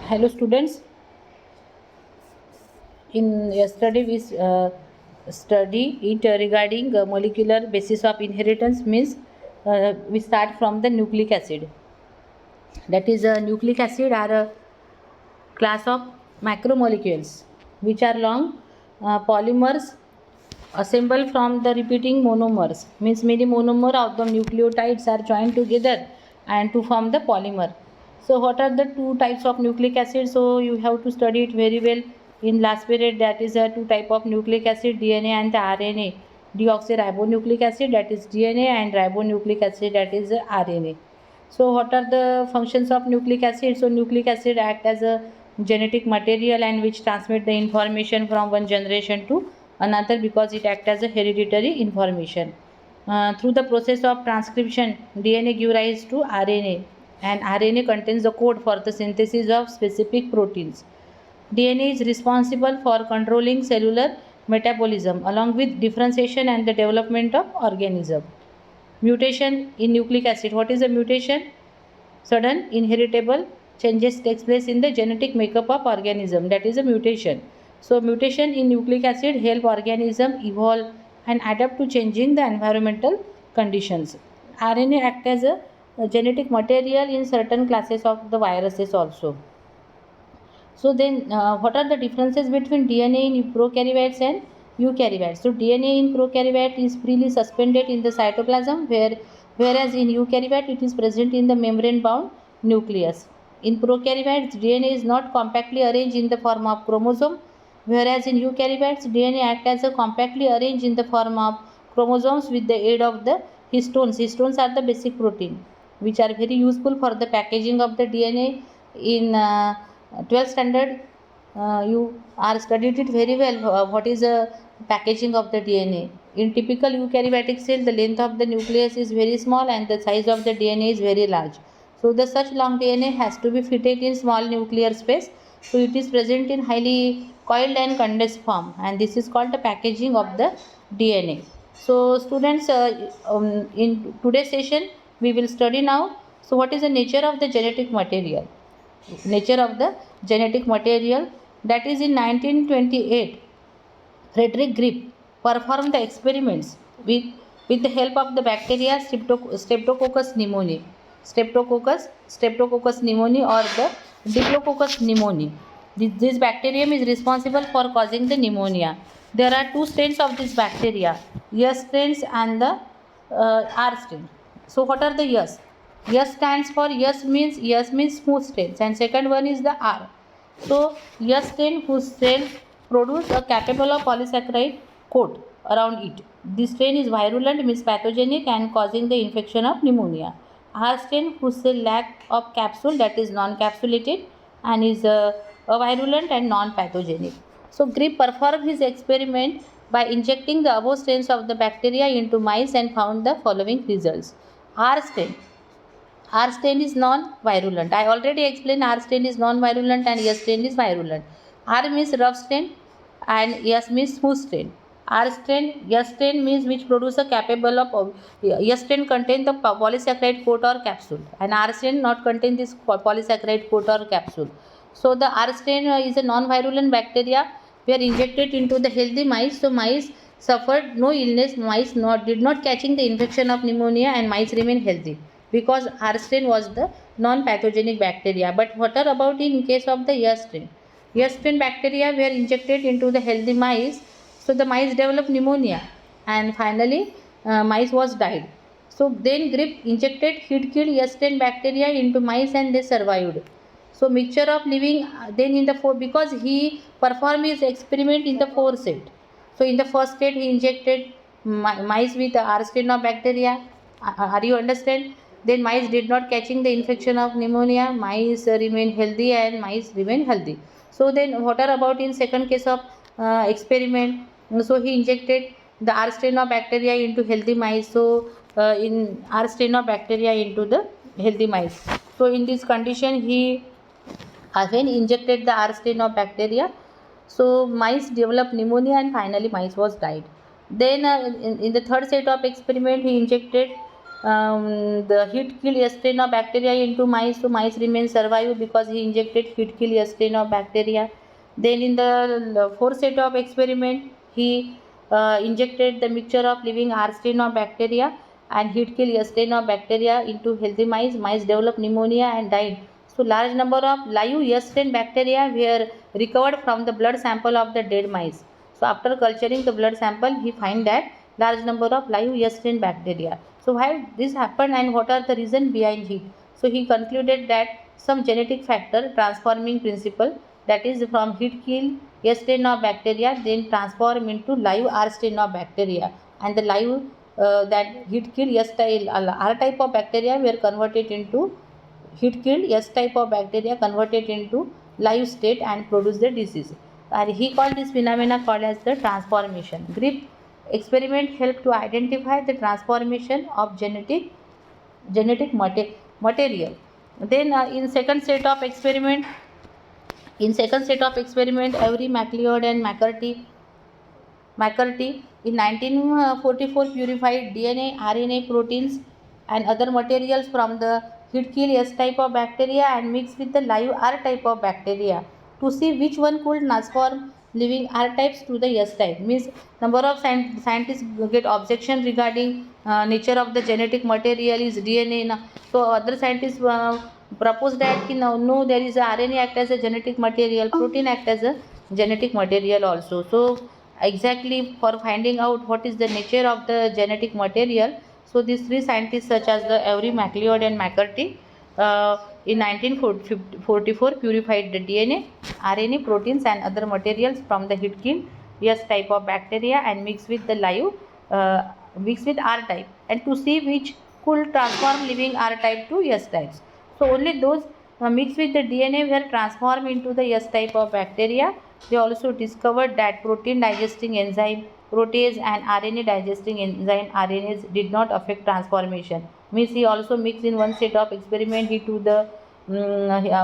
Hello students, in yesterday we study it regarding molecular basis of inheritance, means we start from the nucleic acid. That is, nucleic acid are a class of macromolecules which are long polymers assembled from the repeating monomers, means many monomer of the nucleotides are joined together and to form the polymer. So what are the two types of nucleic acid? So you have to study it very well in last period. That is two type of nucleic acid, DNA and the RNA. Deoxyribonucleic acid, that is DNA, and ribonucleic acid, that is RNA. So what are the functions of nucleic acid? So nucleic acid act as a genetic material and which transmit the information from one generation to another, because it acts as a hereditary information. Through the process of transcription, DNA gives rise to RNA, and RNA contains the code for the synthesis of specific proteins. DNA is responsible for controlling cellular metabolism along with differentiation and the development of organism. Mutation in nucleic acid. What is a mutation? Sudden inheritable changes takes place in the genetic makeup of organism. That is a mutation. So mutation in nucleic acid help organism evolve and adapt to changing the environmental conditions. RNA act as a genetic material in certain classes of the viruses also. So then, what are the differences between DNA in prokaryotes and eukaryotes? So DNA in prokaryote is freely suspended in the cytoplasm, whereas in eukaryote it is present in the membrane-bound nucleus. In prokaryotes, DNA is not compactly arranged in the form of chromosome, whereas in eukaryotes, DNA acts as a compactly arranged in the form of chromosomes with the aid of the histones. Histones are the basic protein, which are very useful for the packaging of the DNA. In 12th standard, you are studied it very well. What is the packaging of the DNA? In typical eukaryotic cell, the length of the nucleus is very small and the size of the DNA is very large. So the such long DNA has to be fitted in small nuclear space. So it is present in highly coiled and condensed form, and this is called the packaging of the DNA. So students, in today's session we will study now. So what is the nature of the genetic material? Nature of the genetic material. That is, in 1928, Frederick Grip performed the experiments with the help of the bacteria Streptococcus pneumoniae, Streptococcus pneumoniae, or the Diplococcus pneumoniae. This bacterium is responsible for causing the pneumonia. There are two strains of this bacteria, S strains and the R strain. So what are the S? S stands for S means smooth strains, and second one is the R. So S strain whose cells produce a capable of polysaccharide coat around it. This strain is virulent, means pathogenic, and causing the infection of pneumonia. R strain whose cell lack of capsule, that is non-capsulated, and is virulent and non-pathogenic. So Grip performed his experiment by injecting the above strains of the bacteria into mice and found the following results. R strain. R strain is non-virulent. I already explained R strain is non-virulent and S strain is virulent. R means rough strain and S means smooth strain. R strain, S strain means which produce a capable of, S strain contain the polysaccharide coat or capsule, and R strain not contain this polysaccharide coat or capsule. So the R strain is a non-virulent bacteria were injected into the healthy mice. So mice suffered no illness. Mice did not catching the infection of pneumonia, and mice remain healthy because R strain was the non-pathogenic bacteria. But what are about in case of the S strain? S strain bacteria were injected into the healthy mice. So the mice developed pneumonia, and finally mice was died. So then Grip injected heat-killed S strain bacteria into mice and they survived. So mixture of living then in the because he performed his experiment in the 4 set. So in the first state he injected mice with R strain of bacteria. Are you understand? Then mice did not catching the infection of pneumonia. Mice remain healthy and mice remain healthy. So then what are about in second case of experiment? So he injected the R strain of bacteria into healthy mice. So in R strain of bacteria into the healthy mice. So in this condition he again injected the R strain of bacteria. So mice developed pneumonia and finally mice was died. Then in the third set of experiment he injected the heat kill strain of bacteria into mice, so mice remain survive because he injected heat kill strain of bacteria. Then in the fourth set of experiment, he injected the mixture of living R strain of bacteria and heat kill strain of bacteria into healthy mice. Mice developed pneumonia and died. So large number of live S strain bacteria were recovered from the blood sample of the dead mice. So after culturing the blood sample, he find that large number of live S strain bacteria. So why this happened and what are the reason behind it? So he concluded that some genetic factor transforming principle, that is from heat kill S strain of bacteria then transform into live R strain of bacteria, and the live that heat kill R type of bacteria were converted into heat killed S type of bacteria converted into live state and produce the disease. And he called this phenomena called as the transformation. Grip experiment helped to identify the transformation of genetic material. Then in second set of experiment, Avery, MacLeod and McCarthy in 1944 purified DNA, RNA, proteins and other materials from the heat kill S type of bacteria and mixed with the live R type of bacteria to see which one could transform living R types to the S type. Means number of scientists get objection regarding nature of the genetic material is DNA. So other scientists propose that no, there is a RNA act as a genetic material, protein act as a genetic material also. So exactly for finding out what is the nature of the genetic material, so these three scientists such as the Avery, MacLeod and McCarthy in 1944 purified the DNA, RNA, proteins and other materials from the heat kill S type of bacteria and mixed with the live mixed with R type, and to see which could transform living R type to S types. So only those mixed with the DNA were transformed into the S type of bacteria. They also discovered that protein digesting enzyme protease and RNA digesting enzyme RNase did not affect transformation. Means he also mixed in one set of experiment. He took the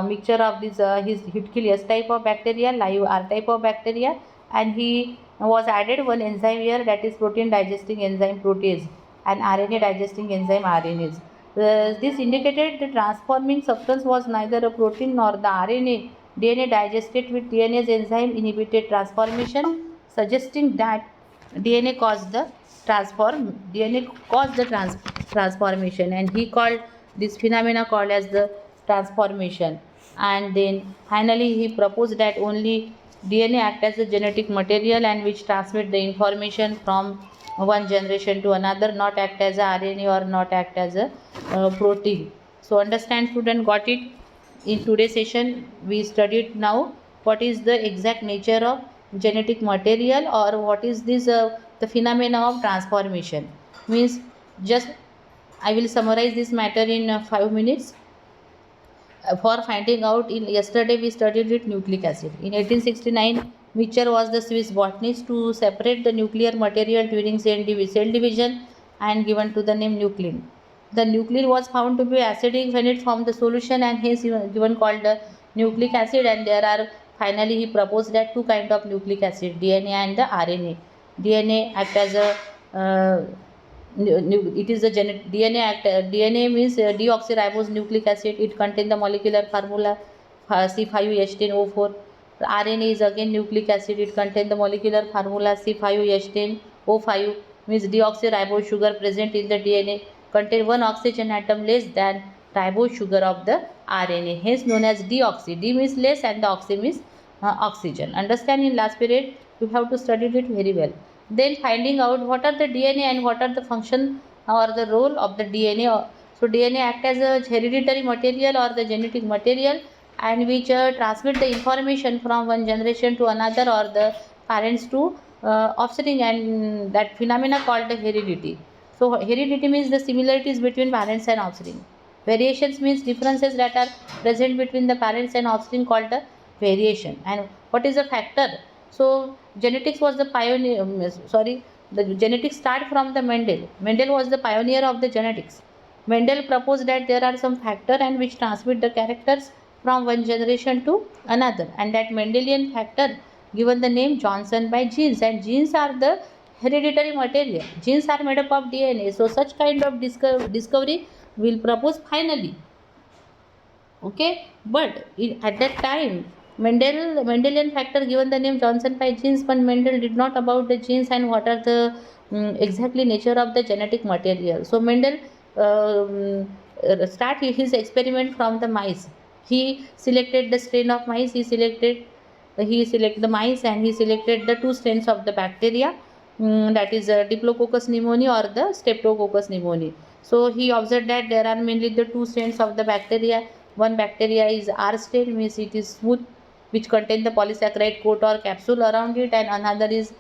mixture of this his heat kill S type of bacteria, live R type of bacteria, and he was added one enzyme here, that is protein digesting enzyme protease and RNA digesting enzyme RNase. This indicated the transforming substance was neither a protein nor the RNA. DNA digested with DNase enzyme inhibited transformation, suggesting that DNA caused the transformation, and he called this phenomena called as the transformation. And then finally he proposed that only DNA act as a genetic material and which transmit the information from one generation to another, not act as a RNA or not act as a protein. So understand student, got it? In today's session we studied now what is the exact nature of genetic material or what is this the phenomena of transformation. Means just I will summarize this matter in 5 minutes. For finding out, in yesterday we studied with nucleic acid. In 1869, Mitchell was the Swiss botanist to separate the nuclear material during cell division and given to the name nuclein. The nuclein was found to be acidic when it formed the solution and hence given called the nucleic acid. And there are finally he proposed that two kind of nucleic acid, DNA and the RNA. DNA act as a it is the DNA act. DNA means deoxyribose nucleic acid. It contains the molecular formula C5H10O4. RNA is again nucleic acid. It contains the molecular formula C5H10O5, means deoxyribose sugar present in the DNA contain one oxygen atom less than ribose sugar of the RNA, hence known as deoxy. D means less and the oxy means oxygen. Understand, in last period you have to study it very well. Then finding out what are the DNA and what are the function or the role of the DNA. So DNA act as a hereditary material or the genetic material and which transmit the information from one generation to another or the parents to offspring, and that phenomena called the heredity. So heredity means the similarities between parents and offspring. Variations means differences that are present between the parents and offspring called the variation. And what is the factor? So genetics was the pioneer. The genetics start from the Mendel. Mendel was the pioneer of the genetics. Mendel proposed that there are some factor and which transmit the characters from one generation to another, and that Mendelian factor given the name Johnson by genes, and genes are the hereditary material. Genes are made up of DNA, so such kind of discovery will propose finally. Okay, but at that time, Mendelian factor given the name Johnson by genes, but Mendel did not about the genes and what are the exactly nature of the genetic material. So Mendel start his experiment from the mice. He selected the strain of mice. He selected the mice, and he selected the two strains of the bacteria, that is Diplococcus pneumoniae or the Streptococcus pneumoniae. So he observed that there are mainly the two strains of the bacteria. One bacteria is R strain, means it is smooth, which contain the polysaccharide coat or capsule around it, and another is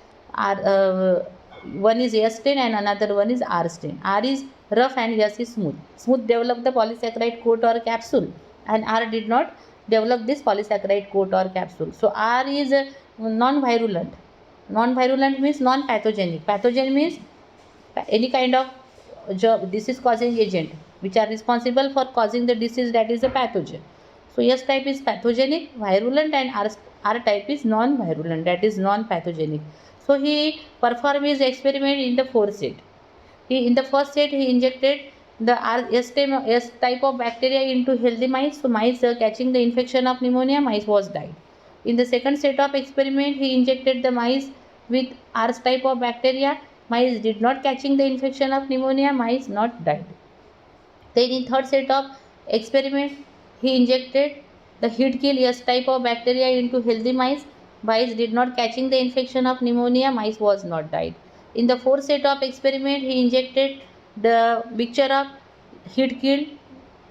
one is S strain and another one is R strain. R is rough and S is smooth. Smooth developed the polysaccharide coat or capsule, and R did not develop this polysaccharide coat or capsule. So R is non-virulent. Non-virulent means non-pathogenic. Pathogen means any kind of disease causing agent which are responsible for causing the disease, that is a pathogen. So S type is pathogenic, virulent, and R type is non-virulent, that is non-pathogenic. So he performed his experiment in the 4 set. In the first set he injected the S type of bacteria into healthy mice. So mice catching the infection of pneumonia, mice was died. In the second set of experiment he injected the mice with R type of bacteria. Mice did not catching the infection of pneumonia, mice not died. Then in third set of experiment he injected the heat kill S type of bacteria into healthy mice. Mice did not catching the infection of pneumonia, mice was not died. In the fourth set of experiment he injected the mixture of heat killed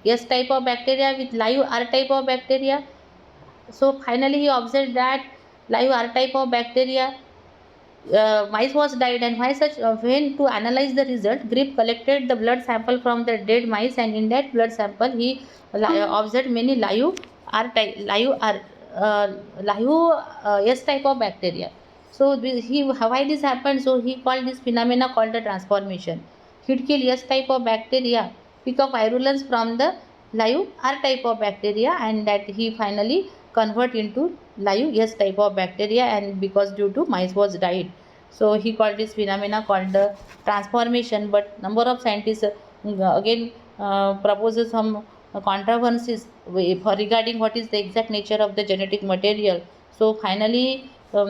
S type of bacteria with live R type of bacteria. So finally he observed that live R type of bacteria mice was died, and why such when to analyze the result, Grip collected the blood sample from the dead mice, and in that blood sample he observed many live S type of bacteria. So why this happened? So he called this phenomena called the transformation. He'd kill S type of bacteria, pick up virulence from the live R type of bacteria, and that he finally convert into live S type of bacteria, and because due to mice was died. So he called this phenomena called the transformation. But number of scientists again proposes some controversies regarding what is the exact nature of the genetic material. So finally for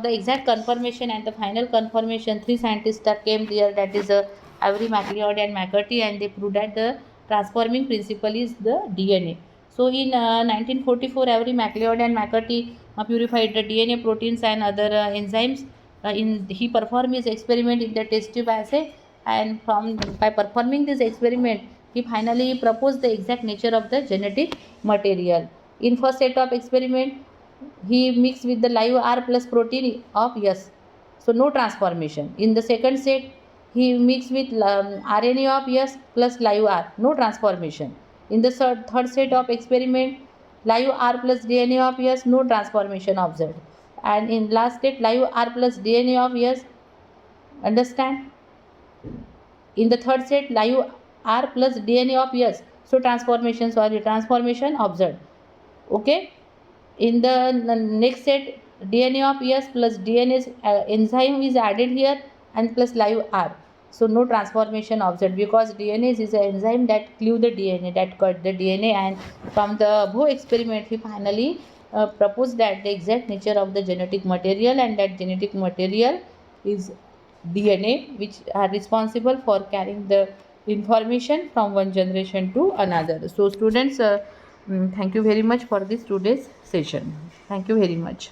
the exact confirmation and the final confirmation, 3 scientists that came there, that is Avery, MacLeod and McCarthy, and they proved that the transforming principle is the DNA. So in 1944, Avery, MacLeod and McCarthy purified the DNA, proteins and other enzymes. He performed his experiment in the test tube assay, and by performing this experiment he finally proposed the exact nature of the genetic material. In first set of experiment he mixed with the live R plus protein of S, so no transformation. In the second set he mixed with RNA of S plus live R, no transformation. In the third set of experiment, live R plus DNA of S, no transformation observed. And in last set, live R plus DNA of S, understand? In the third set, live R plus DNA of S, so transformation observed. Okay. In the next set, DNA of S plus DNA enzyme is added here, and plus live R. So no transformation observed, because DNA is an enzyme that cleave the DNA, that cut the DNA, and from the above experiment he finally proposed that the exact nature of the genetic material, and that genetic material is DNA, which are responsible for carrying the information from one generation to another. So students, thank you very much for this today's session. Thank you very much.